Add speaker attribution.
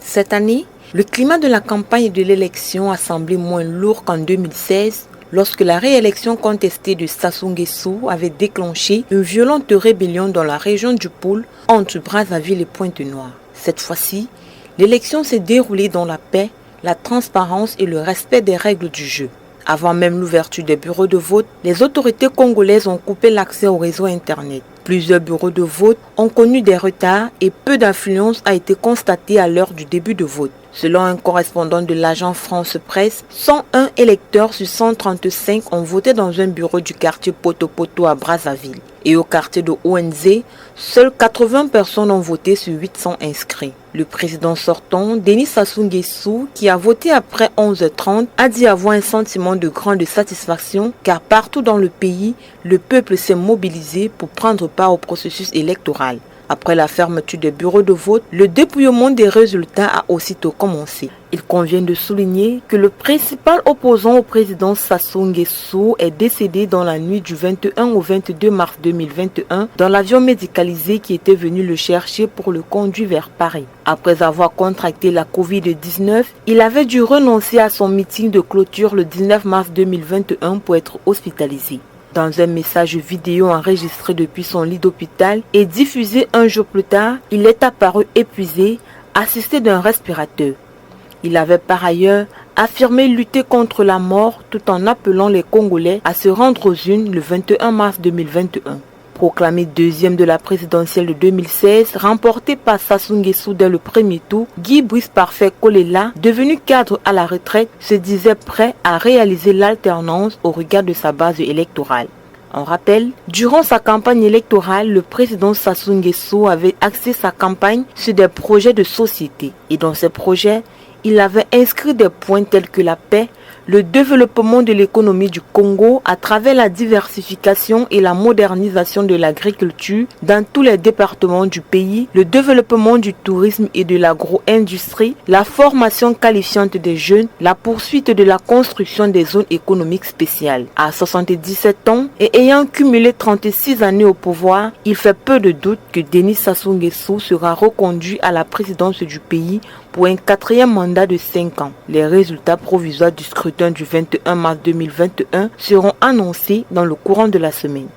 Speaker 1: Cette année, le climat de la campagne et de l'élection a semblé moins lourd qu'en 2016, lorsque la réélection contestée de Sassou Nguesso avait déclenché une violente rébellion dans la région du Pôle entre Brazzaville et Pointe-Noire. Cette fois-ci, l'élection s'est déroulée dans la paix, la transparence et le respect des règles du jeu. Avant même l'ouverture des bureaux de vote, les autorités congolaises ont coupé l'accès au réseau Internet. Plusieurs bureaux de vote ont connu des retards et peu d'affluence a été constatée à l'heure du début de vote. Selon un correspondant de l'agence France Presse, 101 électeurs sur 135 ont voté dans un bureau du quartier Poto-Poto à Brazzaville. Et au quartier de ONZ, seules 80 personnes ont voté sur 800 inscrits. Le président sortant, Denis Sassou Nguesso, qui a voté après 11h30, a dit avoir un sentiment de grande satisfaction car partout dans le pays, le peuple s'est mobilisé pour prendre part au processus électoral. Après la fermeture des bureaux de vote, le dépouillement des résultats a aussitôt commencé. Il convient de souligner que le principal opposant au président Sassou Nguesso est décédé dans la nuit du 21 au 22 mars 2021 dans l'avion médicalisé qui était venu le chercher pour le conduire vers Paris. Après avoir contracté la Covid-19, il avait dû renoncer à son meeting de clôture le 19 mars 2021 pour être hospitalisé. Dans un message vidéo enregistré depuis son lit d'hôpital et diffusé un jour plus tard, il est apparu épuisé, assisté d'un respirateur. Il avait par ailleurs affirmé lutter contre la mort tout en appelant les Congolais à se rendre aux urnes le 21 mars 2021. Proclamé deuxième de la présidentielle de 2016, remporté par Sassou Nguesso dès le premier tour, Guy Brice Parfait Kolela, devenu cadre à la retraite, se disait prêt à réaliser l'alternance au regard de sa base électorale. On rappelle, durant sa campagne électorale, le président Sassou Nguesso avait axé sa campagne sur des projets de société. Et dans ces projets, il avait inscrit des points tels que la paix, le développement de l'économie du Congo à travers la diversification et la modernisation de l'agriculture dans tous les départements du pays, le développement du tourisme et de l'agro-industrie, la formation qualifiante des jeunes, la poursuite de la construction des zones économiques spéciales. À 77 ans et ayant cumulé 36 années au pouvoir, il fait peu de doute que Denis Sassou Nguesso sera reconduit à la présidence du pays pour un 4e mandat de 5 ans. Les résultats provisoires du scrutin du 21 mars 2021 seront annoncés dans le courant de la semaine.